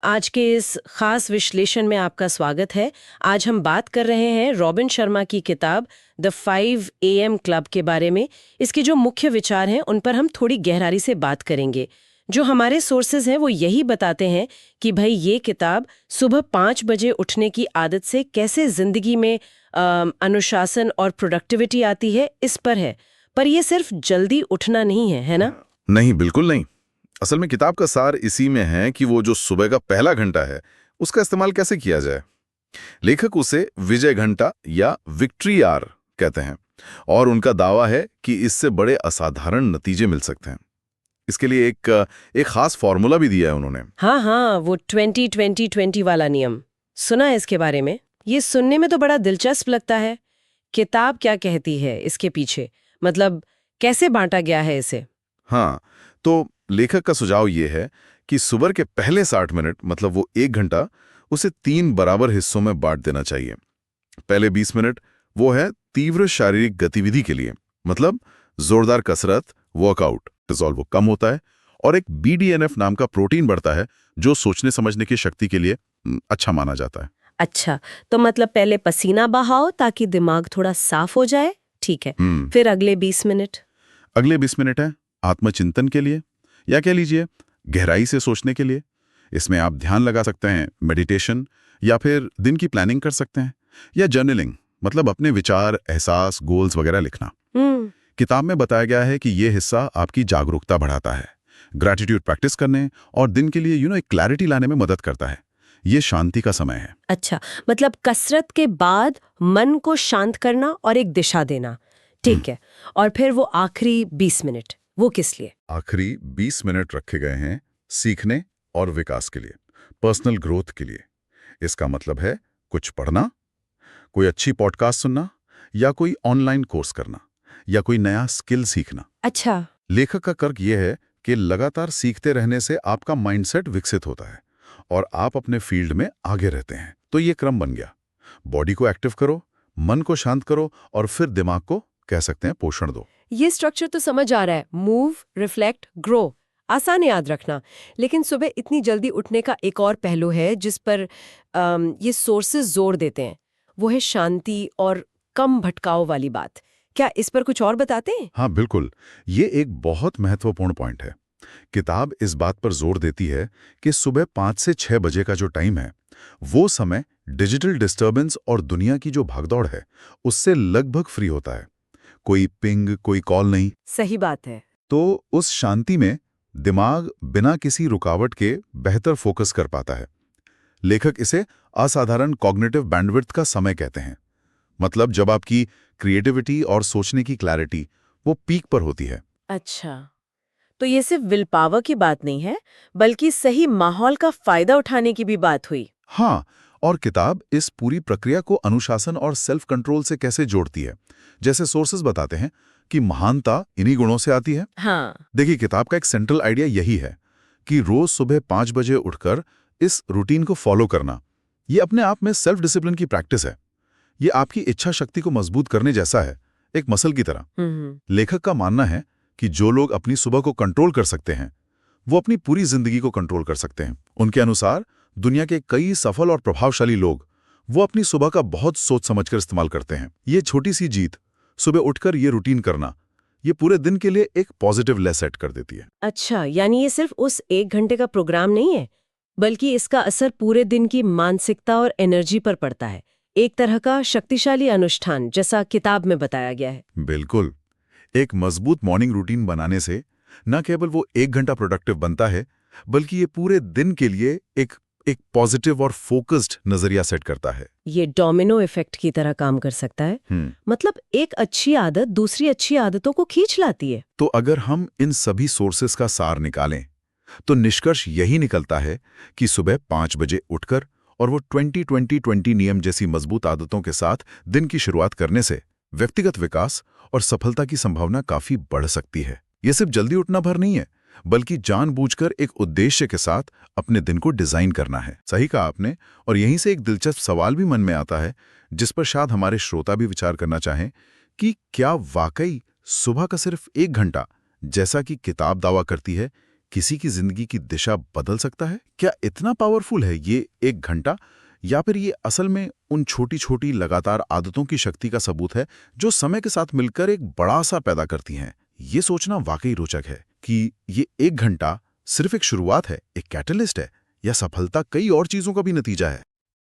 आज के इस खास विश्लेषण में आपका स्वागत है। आज हम बात कर रहे हैं रॉबिन शर्मा की किताब द 5 AM क्लब के बारे में। इसके जो मुख्य विचार हैं उन पर हम थोड़ी गहराई से बात करेंगे। जो हमारे सोर्सेज हैं वो यही बताते हैं कि भाई ये किताब सुबह 5 बजे उठने की आदत से कैसे जिंदगी में अनुशासन और प्रोडक्टिविटी आती है, इस पर है। पर ये सिर्फ जल्दी उठना नहीं है, है ना? नहीं, बिल्कुल नहीं। असल में किताब का सार इसी में है कि वो जो सुबह का पहला घंटा है उसका इस्तेमाल कैसे किया जाए। लेखक उसे विजय घंटा या विक्ट्री आवर कहते हैं और उनका दावा है कि इससे बड़े असाधारण नतीजे मिल सकते हैं। इसके लिए एक खास फॉर्मूला भी दिया है उन्होंने। हाँ, वो 20-20-20 वाला नियम सुना है इसके बारे में। ये सुनने में तो बड़ा दिलचस्प लगता है। किताब क्या कहती है इसके पीछे, मतलब कैसे बांटा गया है इसे? हाँ, तो लेखक का सुझाव ये है कि सुबह के पहले 60 मिनट, मतलब वो 1 घंटा, उसे 3 बराबर हिस्सों में बांट देना चाहिए। पहले 20 मिनट वो है तीव्र शारीरिक गतिविधि के लिए, मतलब जोरदार कसरत, वर्कआउट, कोर्टिसोल वो कम होता है और एक BDNF नाम का प्रोटीन बढ़ता है जो सोचने समझने की शक्ति के लिए अच्छा माना जाता है। अच्छा, तो मतलब पहले पसीना बहाओ ताकि दिमाग थोड़ा साफ हो जाए, ठीक है। फिर अगले 20 मिनट? अगले 20 मिनट है आत्मचिंतन के लिए, या कह लीजिए गहराई से सोचने के लिए। इसमें आप ध्यान लगा सकते हैं, मेडिटेशन, या फिर दिन की प्लानिंग कर सकते हैं, या जर्नलिंग, मतलब अपने विचार, एहसास, गोल्स वगैरह लिखना। किताब में बताया गया है कि ये हिस्सा आपकी जागरूकता बढ़ाता है, ग्रैटिट्यूड प्रैक्टिस करने और दिन के लिए एक क्लैरिटी लाने में मदद करता है। ये शांति का समय है। अच्छा, मतलब कसरत के बाद मन को शांत करना और एक दिशा देना, ठीक है। और फिर वो आखिरी 20 मिनट, वो किस लिए? आखिरी 20 मिनट रखे गए हैं सीखने और विकास के लिए, पर्सनल ग्रोथ के लिए। इसका मतलब है कुछ पढ़ना, कोई अच्छी पॉडकास्ट सुनना, या कोई ऑनलाइन कोर्स करना, या कोई नया स्किल सीखना। अच्छा। लेखक का तर्क यह है कि लगातार सीखते रहने से आपका माइंडसेट विकसित होता है और आप अपने फील्ड में आगे रहते हैं। तो ये क्रम बन गया, बॉडी को एक्टिव करो, मन को शांत करो और फिर दिमाग को, कह सकते हैं, पोषण दो। ये स्ट्रक्चर तो समझ आ रहा है, मूव, रिफ्लेक्ट, ग्रो, आसान याद रखना। लेकिन सुबह इतनी जल्दी उठने का एक और पहलू है जिस पर ये सोर्सेज जोर देते हैं, वो है शांति और कम भटकाव वाली बात। क्या इस पर कुछ और बताते हैं? हाँ बिल्कुल, ये एक बहुत महत्वपूर्ण पॉइंट है। किताब इस बात पर जोर देती है कि सुबह 5 से 6 बजे का जो टाइम है, वो समय डिजिटल डिस्टर्बेंस और दुनिया की जो भागदौड़ है उससे लगभग फ्री होता है। कोई पिंग, कोई कॉल नहीं। सही बात है। तो उस शांति में दिमाग बिना किसी रुकावट के बेहतर फोकस कर पाता है। लेखक इसे असाधारण कॉग्निटिव बैंडविड्थ का समय कहते हैं, मतलब जब आपकी क्रिएटिविटी और सोचने की क्लैरिटी वो पीक पर होती है। अच्छा, तो ये सिर्फ विल पावर की बात नहीं है, बल्कि सही माहौल का फायदा उठाने की भी बात हुई। हाँ, और किताब इस पूरी प्रक्रिया को अनुशासन और सेल्फ कंट्रोल से कैसे जोड़ती है। जैसे सोर्सेज बताते हैं कि महानता इन्हीं गुणों से आती है। हाँ। देखिए, किताब का एक सेंट्रल आइडिया यही है कि रोज सुबह 5 बजे उठकर इस रूटीन को फॉलो करना, ये अपने आप में सेल्फ डिसिप्लिन की प्रैक्टिस है। ये आपकी इच्छा शक्ति को मजबूत करने जैसा है, एक मसल की तरह। लेखक का मानना है कि जो लोग अपनी सुबह को कंट्रोल कर सकते हैं वो अपनी पूरी जिंदगी को कंट्रोल कर सकते हैं। उनके अनुसार दुनिया के कई सफल और प्रभावशाली लोग वो अपनी सुबह का बहुत सोच समझकर इस्तेमाल करते हैं। ये छोटी सी जीत, सुबह उठकर ये रूटीन करना, ये पूरे दिन के लिए एक पॉजिटिव ले सेट कर देती है। अच्छा, यानी ये सिर्फ उस 1 घंटे का प्रोग्राम नहीं है, बल्कि इसका असर पूरे दिन की मानसिकता और एनर्जी पर पड़ता है। एक तरह का शक्तिशाली अनुष्ठान, जैसा किताब में बताया गया है। बिल्कुल, एक मजबूत मॉर्निंग रूटीन बनाने से न केवल वो 1 घंटा प्रोडक्टिव बनता है, बल्कि ये पूरे दिन के लिए एक पॉजिटिव और फोकस्ड नजरिया सेट करता है। ये डोमिनो इफेक्ट की तरह काम कर सकता है। मतलब एक अच्छी आदत दूसरी अच्छी आदतों को खींच लाती है। तो अगर हम इन सभी सोर्सेस का सार निकालें तो निष्कर्ष यही निकलता है कि सुबह 5 बजे उठकर और वो 20-20-20 नियम जैसी मजबूत आदतों के साथ दिन की शुरुआत करने से व्यक्तिगत विकास और सफलता की संभावना काफी बढ़ सकती है। ये सिर्फ जल्दी उठना भर नहीं है, बल्कि जानबूझकर एक उद्देश्य के साथ अपने दिन को डिजाइन करना है। सही कहा आपने। और यहीं से एक दिलचस्प सवाल भी मन में आता है, जिस पर शायद हमारे श्रोता भी विचार करना चाहें, कि क्या वाकई सुबह का सिर्फ 1 घंटा, जैसा कि किताब दावा करती है, किसी की जिंदगी की दिशा बदल सकता है? क्या इतना पावरफुल है ये 1 घंटा, या फिर ये असल में उन छोटी छोटी लगातार आदतों की शक्ति का सबूत है जो समय के साथ मिलकर एक बड़ा असर पैदा करती हैं? ये सोचना वाकई रोचक है कि ये 1 घंटा सिर्फ एक शुरुआत है, एक कैटलिस्ट है, या सफलता कई और चीजों का भी नतीजा है।